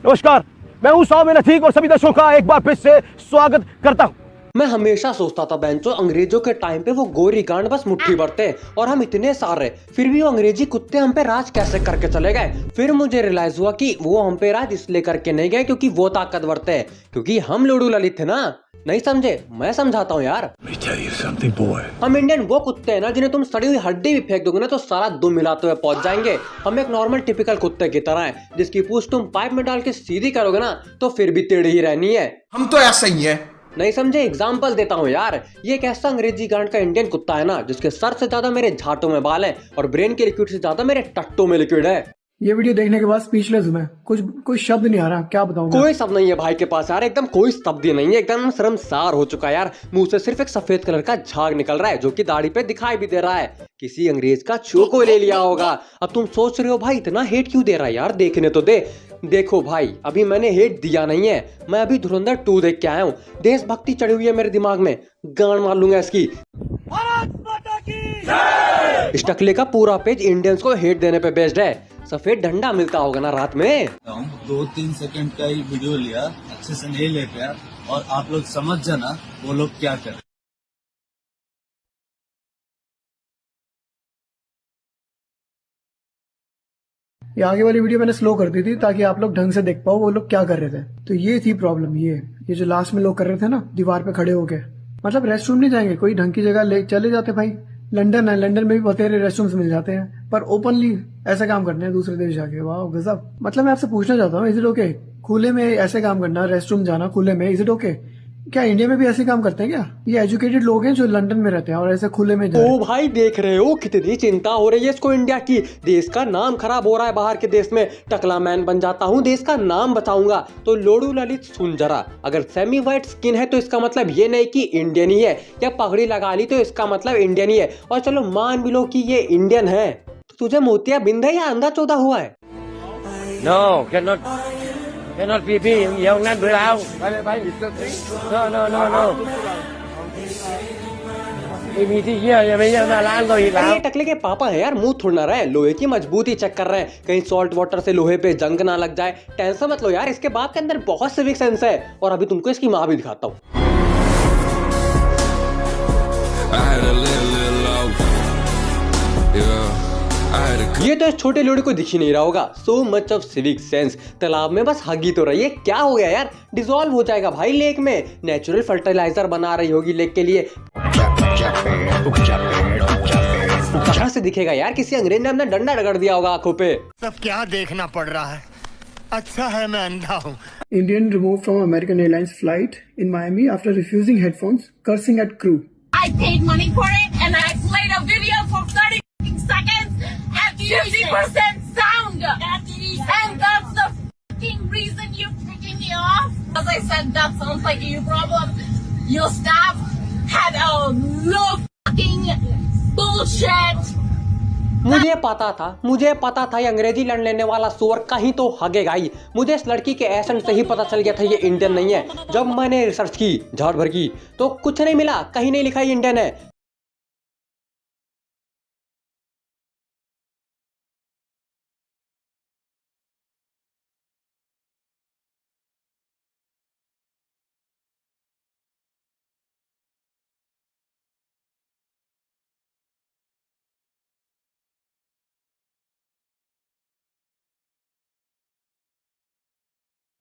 नमस्कार, मैं हूं सौम्य नथीक और सभी दर्शकों का एक बार फिर से स्वागत करता हूं। मैं हमेशा सोचता था बेंचो अंग्रेजों के टाइम पे वो गोरी गांड बस मुट्ठी भर थे और हम इतने सारे, फिर भी वो अंग्रेजी कुत्ते हम पे राज कैसे करके चले गए। फिर मुझे रियलाइज हुआ कि वो हम पे राज इसलिए करके नहीं गए क्योंकि वो ताकतवर थे, क्योंकि हम लूडू ललित थे ना। नहीं समझे? मैं समझाता हूँ यार। हम इंडियन वो कुत्ते हैं ना जिन्हें तुम सड़ी हुई हड्डी भी फेंक दोगे ना तो सारा दुम मिलाते हुए पहुंच जाएंगे। हम एक नॉर्मल टिपिकल कुत्ते की तरह है जिसकी पूंछ तुम पाइप में डाल के सीधी करोगे ना तो फिर भी टेढ़ी ही रहनी है। हम तो ऐसा ही है। नहीं समझे? एग्जाम्पल देता हूँ यार। ये एक ऐसा अंग्रेजी गांड का इंडियन कुत्ता है ना जिसके सर से ज्यादा मेरे झाटों में बाल है और ब्रेन के लिक्विड से ज्यादा मेरे टट्टों में लिक्विड है। ये वीडियो देखने के बाद स्पीचलेस हूं मैं। कुछ शब्द नहीं आ रहा, क्या बताऊं? कोई शब्द नहीं है भाई के पास यार, एकदम कोई शब्द ही नहीं है, एकदम शर्मसार हो चुका है यार। मुंह से सिर्फ एक सफेद कलर का झाग निकल रहा है जो कि दाढ़ी पे दिखाई भी दे रहा है। किसी अंग्रेज का चो को ले लिया होगा। अब तुम सोच रहे हो भाई इतना हेट क्यों दे रहा है यार, देखने तो दे। देखो भाई, अभी मैंने हेट दिया नहीं है, मैं अभी धुरंधर 2 देख के आया हूँ। देशभक्ति चढ़ी हुई है मेरे दिमाग में, गांड मार लूंगा इसकी। इस टकले का पूरा पेज इंडियंस को हेट देने पे बेस्ड है। सफेद डंडा मिलता होगा ना रात में। 2-3 सेकंड का ही वीडियो लिया, अच्छे से नहीं ले पाया और आप लोग समझ जाना वो लोग क्या कर। ये आगे वाली वीडियो मैंने स्लो कर दी थी ताकि आप लोग ढंग से देख पाओ वो लोग क्या कर रहे थे। तो ये थी प्रॉब्लम। ये जो लास्ट में लोग कर रहे थे ना दीवार पे खड़े होके, मतलब रेस्ट रूम नहीं जाएंगे, कोई ढंग की जगह ले चले जाते। भाई लंदन है, लंदन में भी बतेरे रेस्ट रूम्स मिल जाते हैं, पर ओपनली ऐसा काम करते हैं दूसरे देश जाके। वाह गजब। मतलब मैं आपसे पूछना चाहता हूँ, इज इट ओके खुले में ऐसे काम करना, रेस्ट रूम जाना खुले में, इज इट ओके? क्या इंडिया में भी ऐसे काम करते हैं क्या? ये एजुकेटेड लोग हैं जो लंदन में रहते हैं और ऐसे खुले में ओ भाई देख रहे हो कितनी चिंता हो रही है इसको इंडिया की। देश का नाम खराब हो रहा है बाहर के देश में। टकला मैन बन जाता हूँ, देश का नाम बचाऊंगा। तो लोडू ललित सुन जरा, अगर सेमी व्हाइट स्किन है तो इसका मतलब ये नहीं कि इंडियन ही है, या पगड़ी लगा ली तो इसका मतलब इंडियन ही है। और चलो मान भी लो कि ये इंडियन है, तो तुझे मोतिया बिंद है या अंधा चौधा हुआ है? No, cannot be young nan bữa nào. Bye. No. Imi thì ये bây giờ là ăn rồi ये टकले के पापा है यार, मुंह थोड़ना रहे, लोहे की मजबूती चेक कर रहे हैं, कहीं सॉल्ट वाटर से लोहे पे जंग ना लग जाए। टेंशन मत लो यार, इसके बाप के अंदर बहुत सिविक सेंस है। और अभी तुमको इसकी माँ भी दिखाता हूँ। ये तो इस छोटे लोड़े को दिख ही नहीं रहा होगा। So much of civic sense. तालाब में बस हगी तो रही है, क्या हो गया यार? डिसॉल्व हो जाएगा भाई लेक में। नेचुरल फर्टिलाइजर बना रही होगी लेक के लिए। कहाँ से दिखेगा यार? किसी अंग्रेज ने अपना डंडा रगड़ दिया होगा आंखों पे। सब क्या देखना पड़ रहा है? अच्छा है मैं अंधा हूँ। Indian removed from American Airlines flight in Miami after refusing headphones, cursing at crew. I paid money for it and I played a video for 30 seconds at 50% sound. And that's the fucking reason you're kicking me off. As I said, that sounds like a you problem. Your staff had a lot of fucking bullshit. मुझे पता था ये अंग्रेजी लड़ लेने वाला सुअर कहीं तो हगेगा ही। मुझे इस लड़की के एसेंट से ही पता चल गया था ये इंडियन नहीं है। जब मैंने रिसर्च की झाड़ भर की तो कुछ नहीं मिला, कहीं नहीं लिखा ये इंडियन है।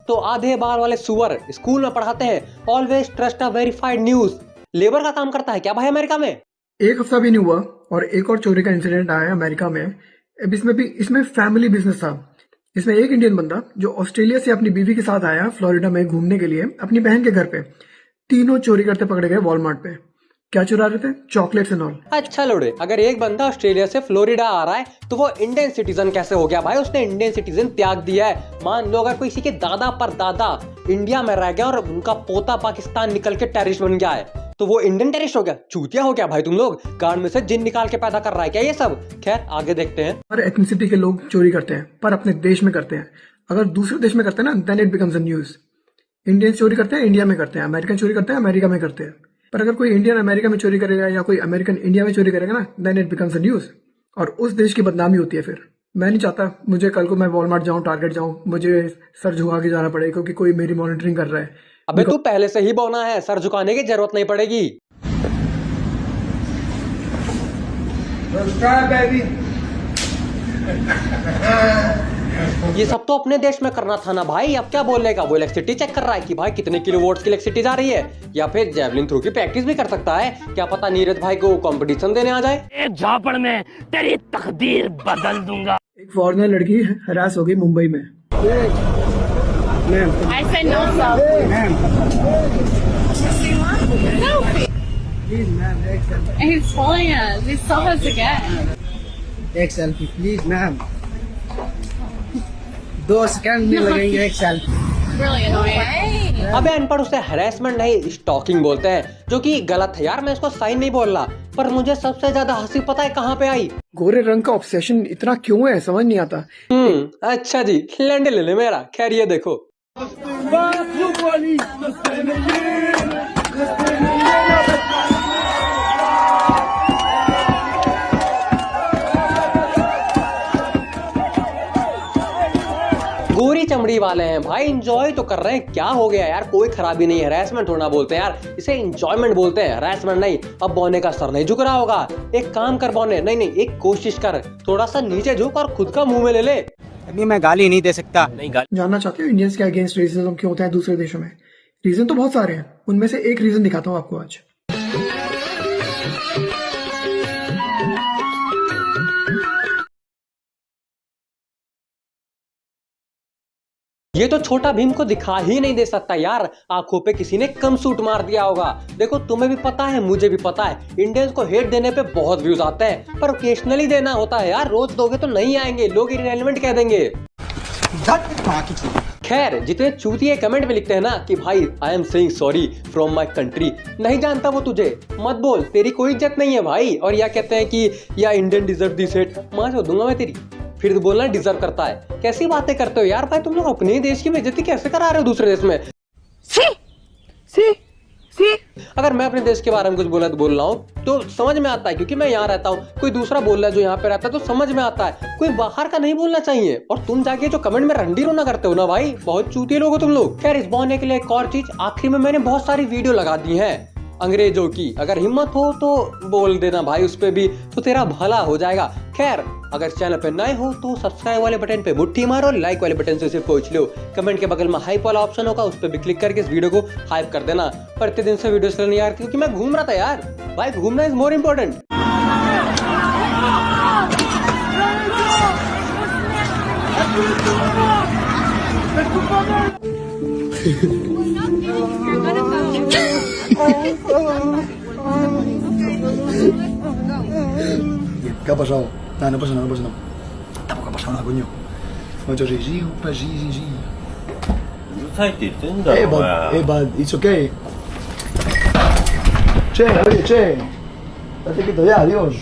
तो आधे बार वाले सुअर स्कूल में पढ़ाते हैं always trust a verified news. Labour का काम करता है क्या भाई अमेरिका में? एक हफ्ता भी नहीं हुआ और एक और चोरी का इंसिडेंट आया अमेरिका में। इसमें फैमिली बिजनेस था। इसमें एक इंडियन बंदा जो ऑस्ट्रेलिया से अपनी बीवी के साथ आया फ्लोरिडा में घूमने के लिए अपनी बहन के घर पे, तीनों चोरी करते पकड़े गए वॉलमार्ट पे। क्या चुरा रहे थे? Chocolates and all. अच्छा लोड़े, अगर एक बंदा ऑस्ट्रेलिया से फ्लोरिडा आ रहा है तो वो इंडियन सिटीजन कैसे हो गया भाई? उसने इंडियन सिटीजन त्याग दिया है। मान लो अगर किसी के दादा पर दादा इंडिया में रह गया और उनका पोता पाकिस्तान निकल के टेररिस्ट बन गया है तो वो इंडियन टेररिस्ट हो गया? चूतिया हो गया भाई तुम लोग। गांड में से जिन निकाल के पैदा कर रहा है क्या ये सब? खैर आगे देखते हैं। हर एथनिसिटी के लोग चोरी करते हैं पर अपने देश में करते हैं। अगर दूसरे देश में करते हैं ना then it becomes a news. Indian चोरी करते हैं इंडिया में करते हैं, अमेरिकन चोरी करते हैं अमेरिका में करते हैं। पर अगर कोई इंडियन अमेरिका में चोरी करेगा या कोई अमेरिकन इंडिया में चोरी करेगा ना then it becomes a news और उस देश की बदनामी होती है फिर। मैं नहीं चाहता मुझे कल को मैं वॉलमार्ट जाऊं, टारगेट जाऊं, मुझे सर झुका के जाना पड़े क्योंकि कोई मेरी मॉनिटरिंग कर रहा है। अबे तू पहले से ही बौना है, सर झुकाने की जरूरत नहीं पड़ेगी। ये सब तो अपने देश में करना था ना भाई, अब क्या बोलने का। वो इलेक्ट्रिसिटी चेक कर रहा है कि भाई कितने किलोवाट्स की इलेक्ट्रिसिटी जा रही है, या फिर जेवलिन थ्रो की प्रैक्टिस भी कर सकता है। क्या पता नीरज भाई को कंपटीशन देने आ जाए। एक झापड़ में तेरी तकदीर बदल दूंगा। एक फॉरेनर लड़की हरास हो गई मुंबई में। I said no selfie. Selfie. Please ma'am, एक selfie, He's following us. He saw us again. एक सेल्फी प्लीज मैम। 2 सेकंड नहीं लगेंगे, एक सेल्फी। Really annoying. अबे अनपढ़, उसे हरेसमेंट नहीं स्टॉकिंग बोलते हैं, जो कि गलत है यार। मैं इसको सही नहीं बोल रहा, पर मुझे सबसे ज्यादा हंसी पता है कहाँ पे आई। गोरे रंग का ऑब्सेशन इतना क्यों है, समझ नहीं आता। अच्छा जी, लैंड ले ले मेरा। खैर ये देखो, गोरी चमड़ी वाले हैं भाई, एंजॉय तो कर रहे हैं। क्या हो गया यार, कोई खराबी नहीं है। हरासमेंट होना बोलते हैं यार, इसे एंजॉयमेंट बोलते हैं, हरासमेंट नहीं। अब बौने का सर नहीं झुक रहा होगा, एक काम कर बौने, नहीं एक कोशिश कर, थोड़ा सा नीचे झुक और खुद का मुंह में ले ले। अभी मैं गाली नहीं दे सकता। नहीं गाली जानना चाहते हो इंडियंस के अगेंस्ट रेसिज्म क्यों होता है दूसरे देशों में? रीजन तो बहुत सारे हैं, उनमें से एक रीजन दिखाता हूँ आपको आज। ये तो छोटा भीम को दिखा ही नहीं दे सकता यार, आंखों पे किसी ने कम सूट मार दिया होगा। देखो तुम्हें भी पता है, मुझे भी पता है, इंडियंस को हेट देने पे बहुत व्यूज आते हैं, पर ओकेशनली देना होता है यार। रोज दोगे तो नहीं आएंगे, लोग इररिलेवेंट कह देंगे। खैर, जितने चूतिए कमेंट में लिखते हैं ना कि भाई I am saying sorry from my country, नहीं जानता वो तुझे, मत बोल, तेरी कोई इज्जत नहीं है भाई। और या कहते हैं कि या इंडियन डिजर्व दिस हेट, मां जो दूंगा मैं तेरी, फिर तो बोलना डिजर्व करता है। कैसी बातें करते हो यार भाई, तुम लोग अपने देश की बेइज्जती कैसे करा रहे हो दूसरे देश में। अगर मैं अपने देश के बारे में कुछ बोला तो बोल रहा हूँ तो समझ में आता है, क्योंकि मैं यहाँ रहता हूँ। कोई दूसरा बोल रहा है जो यहाँ पे रहता है तो समझ में आता है, कोई बाहर का नहीं बोलना चाहिए। और तुम जाके जो कमेंट में रंडी रोना करते हो ना भाई, बहुत चूतिए लोग हो तुम लोग। खैर, इस बौने के लिए एक और चीज, आखिरी में मैंने बहुत सारी वीडियो लगा दी है अंग्रेजों की, अगर हिम्मत हो तो बोल देना भाई उस पे भी, तो तेरा भला हो जाएगा। खैर, अगर चैनल पे नए हो तो सब्सक्राइब वाले बटन पे मुट्ठी मारो, लाइक वाले बटन से सिर्फ पहुंच लो, कमेंट के बगल में हाइप वाला ऑप्शन होगा, उस पर भी क्लिक करके इस वीडियो को हाइप कर देना। पर इतने दिन से वीडियो चल नहीं आ रही क्योंकि मैं घूम रहा था यार भाई, घूमना is more important. ¿Qué ha pasado? Nada, no pasa nada, no pasa nada. Tampoco ha pasado nada, coño. Me ha hecho así, sí. But it's okay. Che, oye, che. Date quieto ya, adiós.